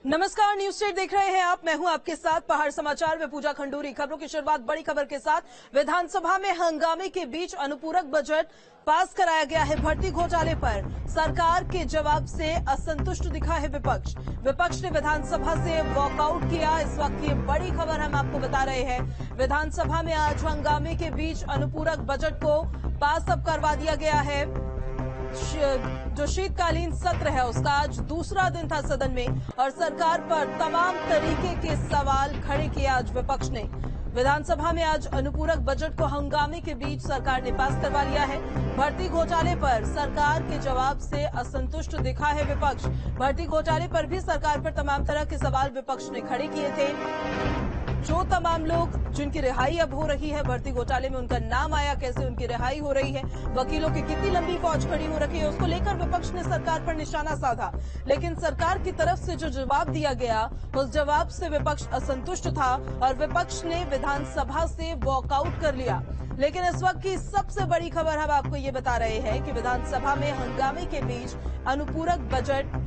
नमस्कार, news state देख रहे हैं आप। मैं हूं आपके साथ पहाड़ समाचार में पूजा खंडूरी। खबरों की शुरुआत बड़ी खबर के साथ। विधानसभा में हंगामे के बीच अनुपूरक बजट पास कराया गया है। भर्ती घोटाले पर सरकार के जवाब से असंतुष्ट दिखा है विपक्ष। विपक्ष ने विधानसभा से वॉकआउट किया। इस वक्त ये बड़ी खबर हम आपको बता रहे हैं। विधानसभा में आज हंगामे के बीच अनुपूरक बजट को पास अब करवा दिया गया है। जो शीतकालीन सत्र है उसका आज दूसरा दिन था सदन में और सरकार पर तमाम तरीके के सवाल खड़े किए आज विपक्ष ने। विधानसभा में आज अनुपूरक बजट को हंगामे के बीच सरकार ने पास करवा लिया है। भर्ती घोटाले पर सरकार के जवाब से असंतुष्ट दिखा है विपक्ष। भर्ती घोटाले पर भी सरकार पर तमाम तरह के सवाल विपक्ष ने खड़े किए थे। जो तमाम लोग जिनकी रिहाई अब हो रही है, भर्ती घोटाले में उनका नाम आया, कैसे उनकी रिहाई हो रही है, वकीलों की कितनी लंबी फौज खड़ी हो रखी है, उसको लेकर विपक्ष ने सरकार पर निशाना साधा। लेकिन सरकार की तरफ से जो जवाब दिया गया उस जवाब से विपक्ष असंतुष्ट था और विपक्ष ने विधानसभा से वॉकआउट कर लिया। लेकिन इस वक्त की सबसे बड़ी खबर हम आपको ये बता रहे हैं कि विधानसभा में हंगामे के बीच अनुपूरक बजट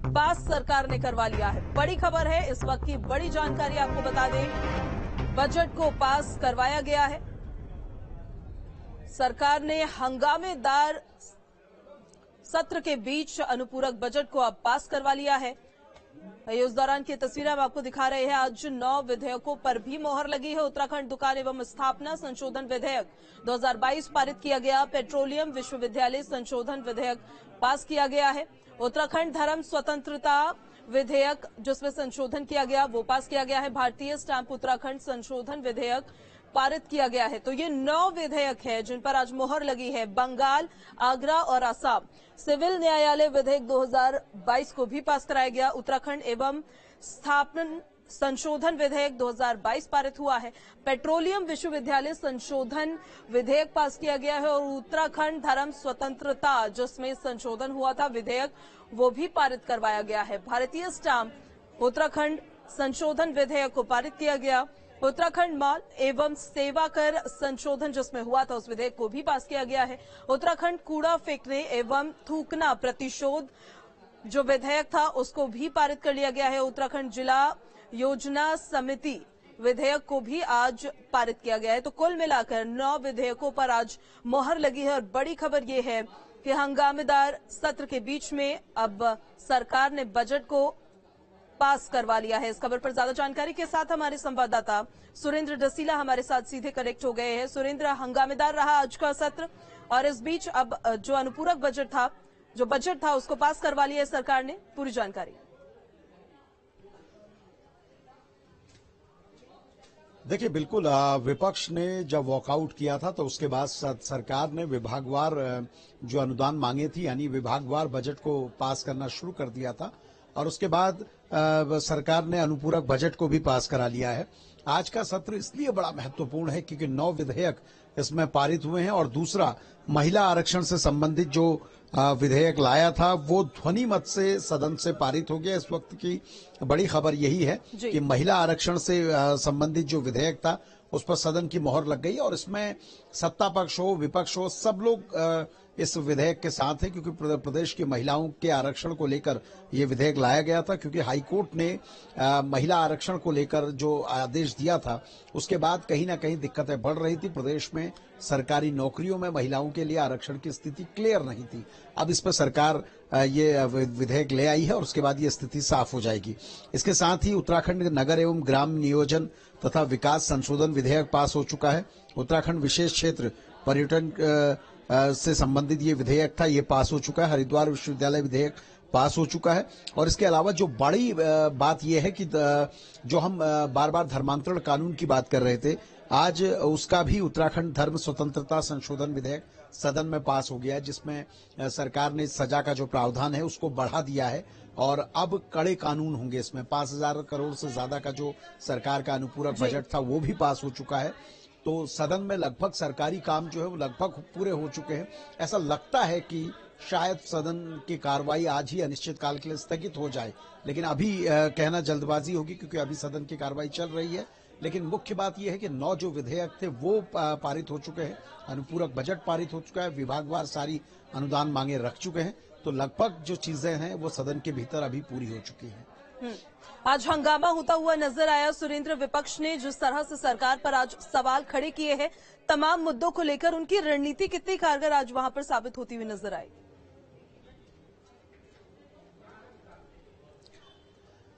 पास सरकार ने करवा लिया है। बड़ी खबर है, इस वक्त की बड़ी जानकारी आपको बता दें। बजट को पास करवाया गया है। सरकार ने हंगामेदार सत्र के बीच अनुपूरक बजट को अब पास करवा लिया है। उस दौरान की तस्वीरें हम आपको दिखा रहे हैं। आज 9 विधेयकों पर भी मोहर लगी है। उत्तराखंड दुकान एवं स्थापना संशोधन विधेयक 2022 पारित किया गया। पेट्रोलियम विश्वविद्यालय संशोधन विधेयक पास किया गया है। उत्तराखंड धर्म स्वतंत्रता विधेयक जिसमें संशोधन किया गया वो पास किया गया है। भारतीय स्टैंप उत्तराखंड संशोधन विधेयक पारित किया गया है। तो ये 9 विधेयक है जिन पर आज मोहर लगी है। बंगाल, आगरा और असम सिविल न्यायालय विधेयक 2022 को भी पास कराया गया। उत्तराखंड एवं स्थापना संशोधन विधेयक 2022 पारित हुआ है। पेट्रोलियम विश्वविद्यालय संशोधन विधेयक पास किया गया है और उत्तराखंड धर्म स्वतंत्रता जिसमें संशोधन हुआ था विधेयक वो भी पारित करवाया गया है। भारतीय स्टाम्प उत्तराखंड संशोधन विधेयक को पारित किया गया। उत्तराखंड माल एवं सेवा कर संशोधन जिसमें हुआ था उस विधेयक को भी पास किया गया है। उत्तराखंड कूड़ा फेंकने एवं थूकना प्रतिशोध जो विधेयक था उसको भी पारित कर लिया गया है। उत्तराखंड जिला योजना समिति विधेयक को भी आज पारित किया गया है। तो कुल मिलाकर 9 विधेयकों पर आज मोहर लगी है और बड़ी खबर यह है कि हंगामेदार सत्र के बीच में अब सरकार ने बजट को पास करवा लिया है। इस खबर पर ज्यादा जानकारी के साथ हमारे संवाददाता सुरेंद्र डसीला हमारे साथ सीधे कनेक्ट हो गए हैं। सुरेंद्र, हंगामेदार रहा आज का सत्र और इस बीच अब जो अनुपूरक बजट था उसको पास करवा लिया है सरकार ने, पूरी जानकारी। देखिए, बिल्कुल विपक्ष ने जब वॉकआउट किया था तो उसके बाद सरकार ने विभागवार जो अनुदान मांगे थी यानी विभागवार बजट को पास करना शुरू कर दिया था और उसके बाद सरकार ने अनुपूरक बजट को भी पास करा लिया है। आज का सत्र इसलिए बड़ा महत्वपूर्ण है क्योंकि 9 विधेयक इसमें पारित हुए हैं और दूसरा महिला आरक्षण से संबंधित जो विधेयक लाया था वो ध्वनि मत से सदन से पारित हो गया। इस वक्त की बड़ी खबर यही है कि महिला आरक्षण से संबंधित जो विधेयक था उस पर सदन की मोहर लग गई और इसमें सत्ता पक्ष हो विपक्ष हो सब लोग इस विधेयक के साथ है क्योंकि प्रदेश की महिलाओं के आरक्षण को लेकर ये विधेयक लाया गया था क्योंकि हाईकोर्ट ने महिला आरक्षण को लेकर जो आदेश दिया था उसके बाद कहीं ना कहीं दिक्कतें बढ़ रही थी। प्रदेश में सरकारी नौकरियों में महिलाओं के लिए आरक्षण की स्थिति क्लियर नहीं थी। अब इस पर सरकार ये विधेयक ले आई है और उसके बाद ये स्थिति साफ हो जाएगी। इसके साथ ही उत्तराखंड नगर एवं ग्राम नियोजन तथा विकास संशोधन विधेयक पास हो चुका है। उत्तराखंड विशेष क्षेत्र पर्यटन से संबंधित ये विधेयक था, ये पास हो चुका है। हरिद्वार विश्वविद्यालय विधेयक पास हो चुका है और इसके अलावा जो बड़ी बात यह है कि जो हम बार बार धर्मांतरण कानून की बात कर रहे थे, आज उसका भी उत्तराखंड धर्म स्वतंत्रता संशोधन विधेयक सदन में पास हो गया है जिसमें सरकार ने सजा का जो प्रावधान है उसको बढ़ा दिया है और अब कड़े कानून होंगे। इसमें 5,000 करोड़ से ज्यादा का जो सरकार का अनुपूरक बजट था वो भी पास हो चुका है। तो सदन में लगभग सरकारी काम जो है वो लगभग पूरे हो चुके हैं। ऐसा लगता है कि शायद सदन की कार्रवाई आज ही अनिश्चितकाल के लिए स्थगित हो जाए, लेकिन अभी कहना जल्दबाजी होगी क्योंकि अभी सदन की कार्रवाई चल रही है। लेकिन मुख्य बात यह है कि 9 जो विधेयक थे वो पारित हो चुके हैं, अनुपूरक बजट पारित हो चुका है, विभागवार सारी अनुदान मांगे रख चुके हैं। तो लगभग जो चीजें हैं वो सदन के भीतर अभी पूरी हो चुकी हैं। आज हंगामा होता हुआ नजर आया। सुरेंद्र, विपक्ष ने जिस तरह से सरकार पर आज सवाल खड़े किए हैं, तमाम मुद्दों को लेकर उनकी रणनीति कितनी कारगर आज वहां पर साबित होती हुई नजर आई।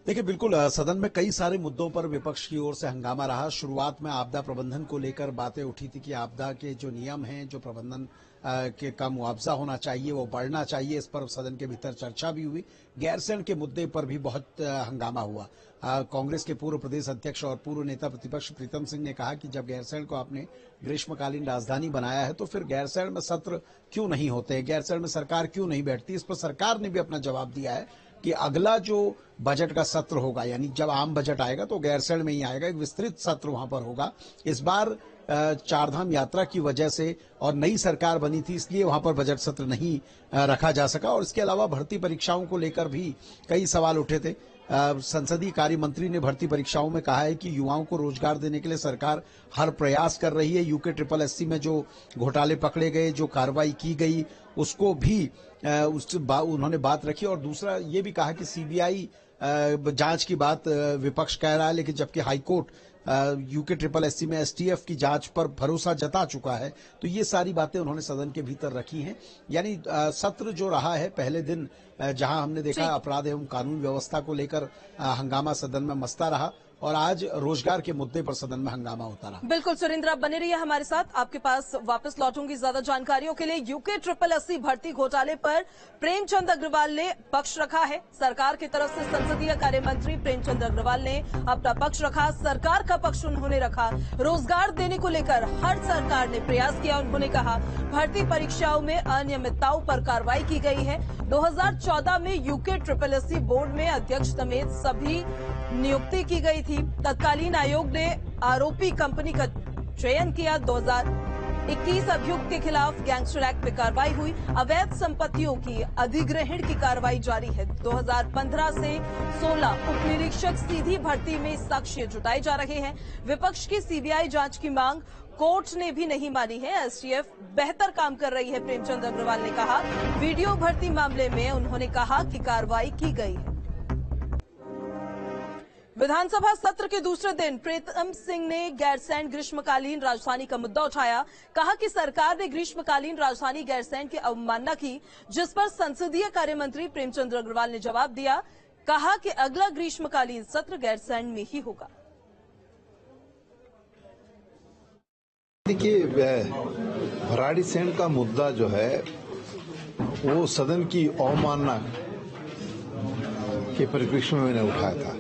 देखिए, बिल्कुल सदन में कई सारे मुद्दों पर विपक्ष की ओर से हंगामा रहा। शुरुआत में आपदा प्रबंधन को लेकर बातें उठी थी कि आपदा के जो नियम हैं, जो प्रबंधन के का मुआवजा होना चाहिए, वो बढ़ना चाहिए। इस पर सदन के भीतर चर्चा भी हुई। गैरसैंण के मुद्दे पर भी बहुत हंगामा हुआ। कांग्रेस के पूर्व प्रदेश अध्यक्ष और पूर्व नेता प्रतिपक्ष प्रीतम सिंह ने कहा कि जब गैरसैंण को आपने ग्रीष्मकालीन राजधानी बनाया है तो फिर गैरसैंण में सत्र क्यों नहीं होते, गैरसैंण में सरकार क्यों नहीं बैठती। इस पर सरकार ने भी अपना जवाब दिया है कि अगला जो बजट का सत्र होगा, यानी जब आम बजट आएगा तो गैरसैंण में ही आएगा, एक विस्तृत सत्र वहां पर होगा। इस बार चारधाम यात्रा की वजह से और नई सरकार बनी थी, इसलिए वहां पर बजट सत्र नहीं रखा जा सका। और इसके अलावा भर्ती परीक्षाओं को लेकर भी कई सवाल उठे थे। संसदीय कार्य मंत्री ने भर्ती परीक्षाओं में कहा है कि युवाओं को रोजगार देने के लिए सरकार हर प्रयास कर रही है। यूके SSSC में जो घोटाले पकड़े गए, जो कार्रवाई की गई, उसको भी उन्होंने बात रखी। और दूसरा ये भी कहा कि सीबीआई जांच की बात विपक्ष कह रहा है, लेकिन जबकि हाईकोर्ट यूके SSSC में STF की जांच पर भरोसा जता चुका है। तो ये सारी बातें उन्होंने सदन के भीतर रखी हैं। यानी सत्र जो रहा है, पहले दिन जहां हमने देखा अपराध एवं कानून व्यवस्था को लेकर हंगामा सदन में मचता रहा, और आज रोजगार के मुद्दे पर सदन में हंगामा होता रहा। बिल्कुल सुरेंद्र, आप बने रहिए हमारे साथ, आपके पास वापस लौटूंगी ज्यादा जानकारियों के लिए। यूके SSSC भर्ती घोटाले पर प्रेमचंद अग्रवाल ने पक्ष रखा है। सरकार की तरफ से संसदीय कार्य मंत्री प्रेमचंद अग्रवाल ने अपना पक्ष रखा, सरकार का पक्ष उन्होंने रखा। रोजगार देने को लेकर हर सरकार ने प्रयास किया। उन्होंने कहा भर्ती परीक्षाओं में अनियमितताओं पर कार्रवाई की गई है। 2014 में यूके SSSC बोर्ड में अध्यक्ष समेत सभी नियुक्ति की गई थी। तत्कालीन आयोग ने आरोपी कंपनी का चयन किया। 2021 अभियुक्त के खिलाफ गैंगस्टर एक्ट में कार्रवाई हुई। अवैध संपत्तियों की अधिग्रहण की कार्रवाई जारी है। 2015 से 16 उप निरीक्षक सीधी भर्ती में साक्ष्य जुटाए जा रहे हैं। विपक्ष की सीबीआई जांच की मांग कोर्ट ने भी नहीं मानी है। एसटीएफ बेहतर काम कर रही है, प्रेमचंद अग्रवाल ने कहा। वीडियो भर्ती मामले में उन्होंने कहा कि कार्रवाई की गई है। विधानसभा सत्र के दूसरे दिन प्रीतम सिंह ने गैरसैंण ग्रीष्मकालीन राजधानी का मुद्दा उठाया। कहा कि सरकार ने ग्रीष्मकालीन राजधानी गैरसैंण की अवमानना की, जिस पर संसदीय कार्य मंत्री प्रेमचंद अग्रवाल ने जवाब दिया। कहा कि अगला ग्रीष्मकालीन सत्र गैरसैंण में ही होगा। देखिए, भराड़ीसैंण का मुद्दा जो है वो सदन की अवमानना के परिप्रेक्ष्य में मैंने उठाया था।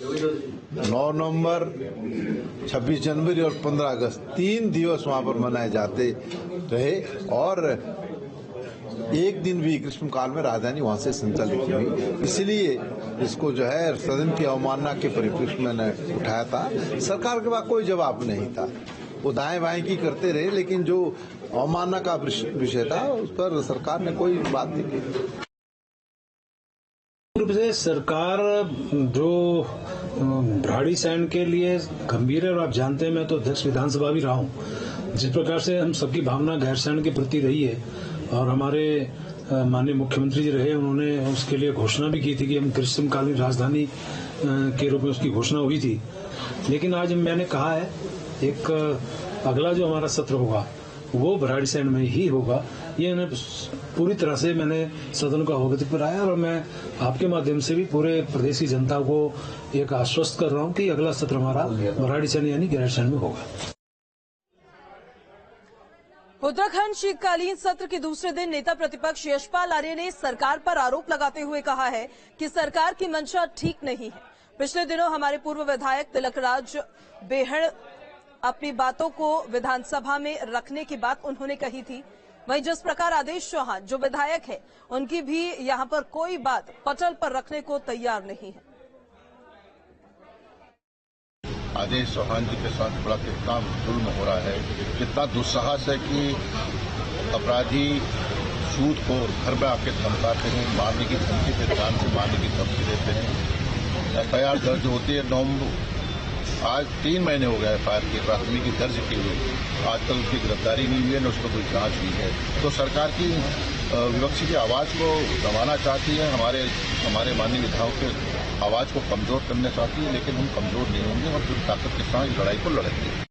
9 नवंबर, 26 जनवरी और 15 अगस्त 3 दिवस वहां पर मनाए जाते रहे और एक दिन भी ग्रीष्मकाल में राजधानी वहां से संचालित की हुई। इसलिए इसको जो है सदन की अवमानना के परिप्रेक्ष्य में मैंने उठाया था। सरकार के पास कोई जवाब नहीं था, वो दाएं बाएं की करते रहे, लेकिन जो अवमानना का विषय था उस पर सरकार ने कोई बात नहीं की। रूप से सरकार जो भराड़ीसैंण के लिए गंभीर है, और आप जानते हैं मैं तो अध्यक्ष विधानसभा भी रहा हूं। जिस प्रकार से हम सबकी भावना गैरसैंण के प्रति रही है और हमारे माननीय मुख्यमंत्री जी रहे, उन्होंने उसके लिए घोषणा भी की थी कि हम ग्रीष्मकालीन राजधानी के रूप में उसकी घोषणा हुई थी। लेकिन आज मैंने कहा है एक अगला जो हमारा सत्र होगा वो भराड़ीसैंण में ही होगा। ये पूरी तरह से मैंने सदन को अवगत कराया और मैं आपके माध्यम से भी पूरे प्रदेश की जनता को एक आश्वस्त कर रहा हूं कि अगला सत्र हमारा भराड़ीसैंण यानी गैरसैंण में होगा। उत्तराखंड शीतकालीन सत्र के दूसरे दिन नेता प्रतिपक्ष यशपाल आर्य ने सरकार पर आरोप लगाते हुए कहा है कि सरकार की मंशा ठीक नहीं है। पिछले दिनों हमारे पूर्व विधायक तिलकराज बेहड़ अपनी बातों को विधानसभा में रखने की बात उन्होंने कही थी। वहीं जिस प्रकार आदेश चौहान जो विधायक है, उनकी भी यहां पर कोई बात पटल पर रखने को तैयार नहीं है। आदेश चौहान जी के साथ बड़ा कितना जुल्म हो रहा है, कितना दुस्साहस है कि अपराधी सूद को घर में आके धमकाते हैं, मारने की धमकी देते, जान से मारने की धमकी देते हैं। एफआईआर दर्ज होती है आज 3 महीने हो गए एफआईआर की प्राथमिकी दर्ज की हुई, आज तक उसकी गिरफ्तारी नहीं हुई है, न उस पर कोई जांच हुई है। तो सरकार की विपक्ष की आवाज को दबाना चाहती है। हमारे माननीय विधायकों के आवाज को कमजोर करना चाहती है, लेकिन हम कमजोर नहीं होंगे और पूरी ताकत के साथ इस लड़ाई को लड़ेंगे।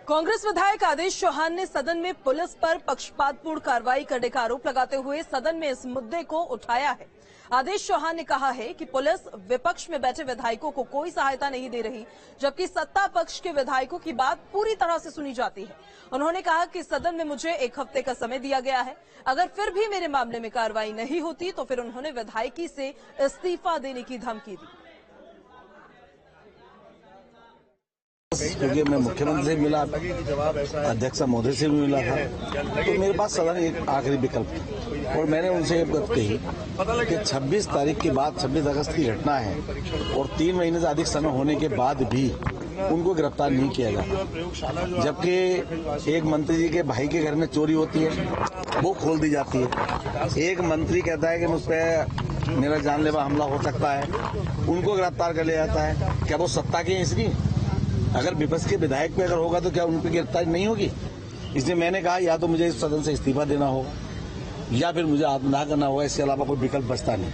कांग्रेस विधायक आदेश चौहान ने सदन में पुलिस पर पक्षपातपूर्ण कार्रवाई करने का आरोप लगाते हुए सदन में इस मुद्दे को उठाया है। आदेश चौहान ने कहा है कि पुलिस विपक्ष में बैठे विधायकों को कोई सहायता नहीं दे रही, जबकि सत्ता पक्ष के विधायकों की बात पूरी तरह से सुनी जाती है। उन्होंने कहा कि सदन में मुझे 1 हफ्ते का समय दिया गया है, अगर फिर भी मेरे मामले में कार्रवाई नहीं होती तो फिर उन्होंने विधायकी से इस्तीफा देने की धमकी दी। क्योंकि मैं मुख्यमंत्री से मिला, अध्यक्ष महोदय से भी मिला था, तो मेरे पास सदन एक आखिरी विकल्प था और मैंने उनसे ये बात कही कि 26 तारीख के बाद 26 अगस्त की घटना है और 3 महीने से अधिक समय होने के बाद भी उनको गिरफ्तार नहीं किया जाता, जबकि एक मंत्री जी के भाई के घर में चोरी होती है वो खोल दी जाती है। एक मंत्री कहता है कि मुझ पर मेरा जानलेवा हमला हो सकता है, उनको गिरफ्तार कर लिया जाता है। क्या वो सत्ता के हैं इसलिए? अगर विपक्ष के विधायक पे अगर होगा तो क्या उन पर गिरफ्तारी नहीं होगी? इसलिए मैंने कहा या तो मुझे इस सदन से इस्तीफा देना होगा या फिर मुझे आत्मदाह करना होगा, इसके अलावा कोई विकल्प बचता नहीं।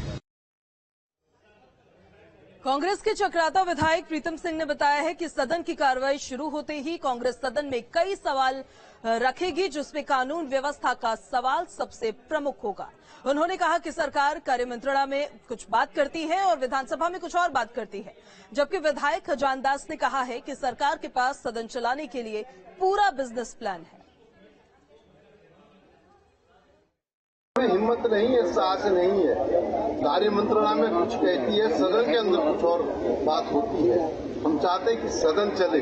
कांग्रेस के चक्राता विधायक प्रीतम सिंह ने बताया है कि सदन की कार्रवाई शुरू होते ही कांग्रेस सदन में कई सवाल रखेगी, जिसमें कानून व्यवस्था का सवाल सबसे प्रमुख होगा। उन्होंने कहा कि सरकार कार्यमंत्रणा में कुछ बात करती है और विधानसभा में कुछ और बात करती है, जबकि विधायक खजान दास ने कहा है कि सरकार के पास सदन चलाने के लिए पूरा बिजनेस प्लान है। हिम्मत नहीं है, साहस नहीं है। कार्य मंत्रणा में कुछ कहती है, सदन के अंदर कुछ और बात होती है। हम चाहते हैं कि सदन चले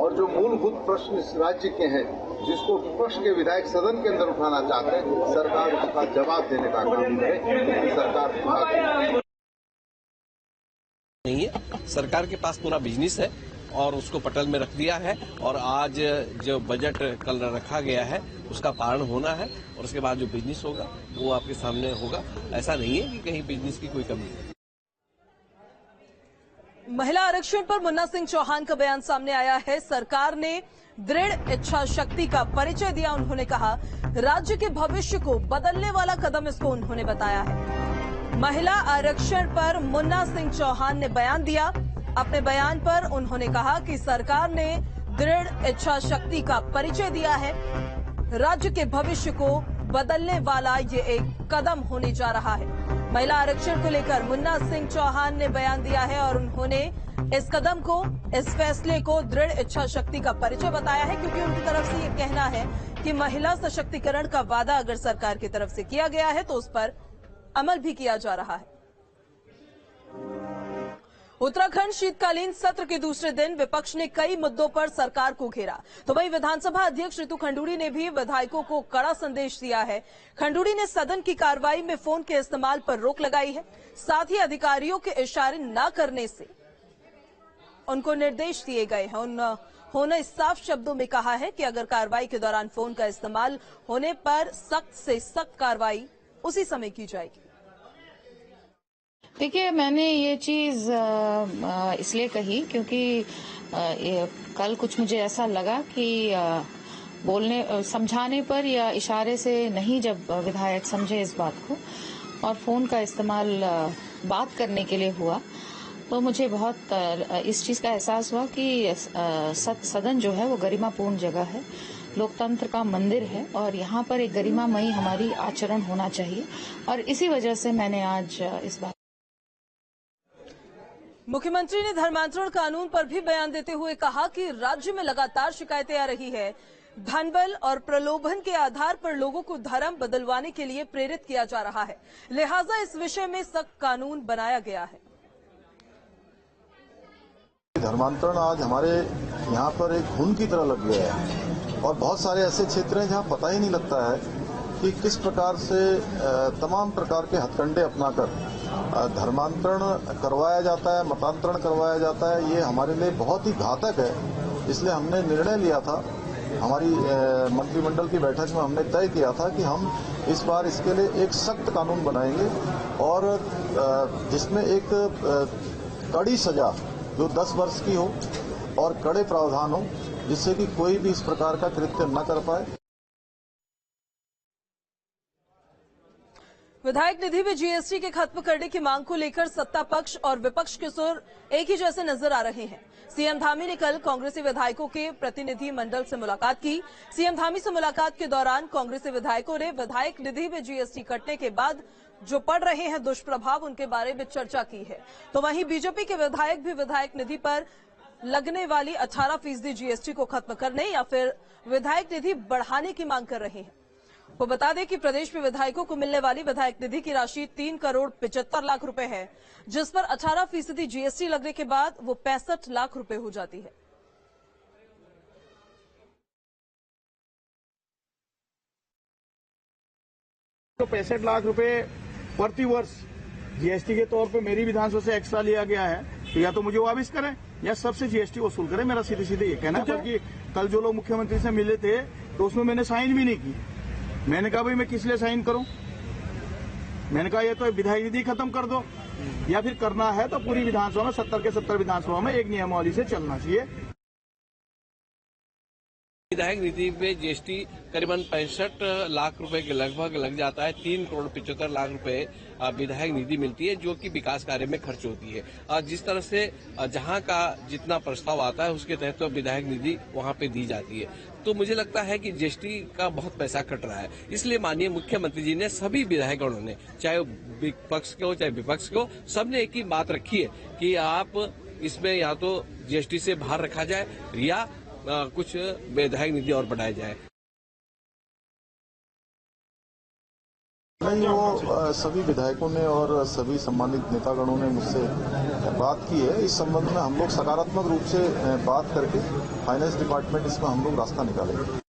और जो मूलभूत प्रश्न इस राज्य के हैं, जिसको विपक्ष के विधायक सदन के अंदर उठाना चाहते हैं, सरकार उसका जवाब देने का काम करे। सरकार नहीं है, सरकार के पास पूरा बिजनेस है और उसको पटल में रख दिया है और आज जो बजट कल रखा गया है उसका पालन होना है और उसके बाद जो बिजनेस होगा वो आपके सामने होगा। ऐसा नहीं है कि कहीं बिजनेस की कोई कमी है। महिला आरक्षण पर मुन्ना सिंह चौहान का बयान सामने आया है। सरकार ने दृढ़ इच्छा शक्ति का परिचय दिया। उन्होंने कहा राज्य के भविष्य को बदलने वाला कदम इसको उन्होंने बताया है। महिला आरक्षण पर मुन्ना सिंह चौहान ने बयान दिया। अपने बयान पर उन्होंने कहा कि सरकार ने दृढ़ इच्छा शक्ति का परिचय दिया है, राज्य के भविष्य को बदलने वाला ये एक कदम होने जा रहा है। महिला आरक्षण को लेकर मुन्ना सिंह चौहान ने बयान दिया है और उन्होंने इस कदम को, इस फैसले को दृढ़ इच्छा शक्ति का परिचय बताया है, क्योंकि उनकी तरफ से ये कहना है कि महिला सशक्तिकरण का वादा अगर सरकार की तरफ से किया गया है तो उस पर अमल भी किया जा रहा है। उत्तराखंड शीतकालीन सत्र के दूसरे दिन विपक्ष ने कई मुद्दों पर सरकार को घेरा, तो वहीं विधानसभा अध्यक्ष रितु खंडूड़ी ने भी विधायकों को कड़ा संदेश दिया है। खंडूड़ी ने सदन की कार्रवाई में फोन के इस्तेमाल पर रोक लगाई है, साथ ही अधिकारियों के इशारे न करने से उनको निर्देश दिए गए हैं। उन्होंने साफ शब्दों में कहा है कि अगर कार्रवाई के दौरान फोन का इस्तेमाल होने पर सख्त से सख्त कार्रवाई उसी समय की जाएगी। देखिए, मैंने ये चीज इसलिए कही क्योंकि कल कुछ मुझे ऐसा लगा कि बोलने समझाने पर या इशारे से नहीं, जब विधायक समझे इस बात को और फोन का इस्तेमाल बात करने के लिए हुआ, तो मुझे बहुत इस चीज का एहसास हुआ कि सदन जो है वो गरिमापूर्ण जगह है, लोकतंत्र का मंदिर है और यहाँ पर एक गरिमामयी हमारी आचरण होना चाहिए और इसी वजह से मैंने आज इस बात। मुख्यमंत्री ने धर्मांतरण कानून पर भी बयान देते हुए कहा कि राज्य में लगातार शिकायतें आ रही है। धनबल और प्रलोभन के आधार पर लोगों को धर्म बदलवाने के लिए प्रेरित किया जा रहा है, लिहाजा इस विषय में सख्त कानून बनाया गया है। धर्मांतरण आज हमारे यहाँ पर एक खून की तरह लग गया है और बहुत सारे ऐसे क्षेत्र हैं जहाँ पता ही नहीं लगता है कि किस प्रकार से तमाम प्रकार के हथकंडे अपनाकर धर्मांतरण करवाया जाता है, मतांतरण करवाया जाता है। ये हमारे लिए बहुत ही घातक है। इसलिए हमने निर्णय लिया था, हमारी मंत्रिमंडल की बैठक में हमने तय किया था कि हम इस बार इसके लिए एक सख्त कानून बनाएंगे और जिसमें एक कड़ी सजा जो 10 वर्ष की हो और कड़े प्रावधान हो, जिससे कि कोई भी इस प्रकार का कृत्य न कर पाए। विधायक निधि में जीएसटी के खत्म करने की मांग को लेकर सत्ता पक्ष और विपक्ष के सुर एक ही जैसे नजर आ रहे हैं। सीएम धामी ने कल कांग्रेसी विधायकों के प्रतिनिधि मंडल से मुलाकात की। सीएम धामी से मुलाकात के दौरान कांग्रेसी विधायकों ने विधायक निधि में जीएसटी कटने के बाद जो पड़ रहे हैं दुष्प्रभाव, उनके बारे में चर्चा की है। तो वहीं बीजेपी के विधायक भी विधायक निधि पर लगने वाली 18% जीएसटी को खत्म करने या फिर विधायक निधि बढ़ाने की मांग कर रहे हैं। वो बता दें कि प्रदेश में विधायकों को मिलने वाली विधायक निधि की राशि 3 करोड़ 75 लाख रुपए है, जिस पर 18% जीएसटी लगने के बाद वो 65 लाख रुपए हो जाती है। तो 65 लाख रुपए प्रति वर्ष जीएसटी के तौर पे मेरी विधानसभा से एक्स्ट्रा लिया गया है, तो या तो मुझे वापस करें या सबसे जीएसटी वसूल करें। मेरा सीधे सीधे ये कहना है, क्योंकि कल जो लोग मुख्यमंत्री से मिले थे तो उसमें मैंने साइन भी नहीं की। मैंने कहा भाई मैं किस लिए साइन करूं? मैंने कहा ये तो विधायक निधि खत्म कर दो, या फिर करना है तो पूरी विधानसभा में 70 के 70 विधानसभा में एक नियमावली से चलना चाहिए। विधायक निधि में जीएसटी करीबन 65 लाख रुपए के लगभग लग जाता है। 3 करोड़ 75 लाख रुपए विधायक निधि मिलती है, जो कि विकास कार्य में खर्च होती है। जिस तरह से जहां का जितना प्रस्ताव आता है उसके तहत तो विधायक निधि वहां पे दी जाती है। तो मुझे लगता है कि जीएसटी का बहुत पैसा कट रहा है, इसलिए माननीय मुख्यमंत्री जी ने सभी विधायकगणों ने, चाहे विपक्ष के हो चाहे विपक्ष के हो, सबने एक ही बात रखी है कि आप इसमें या तो जीएसटी से बाहर रखा जाए या कुछ विधायक निधि और बढ़ाया जाए। नहीं, वो सभी विधायकों ने और सभी सम्मानित नेतागणों ने मुझसे बात की है। इस संबंध में हम लोग सकारात्मक रूप से बात करके फाइनेंस डिपार्टमेंट इसमें हम लोग रास्ता निकालेंगे।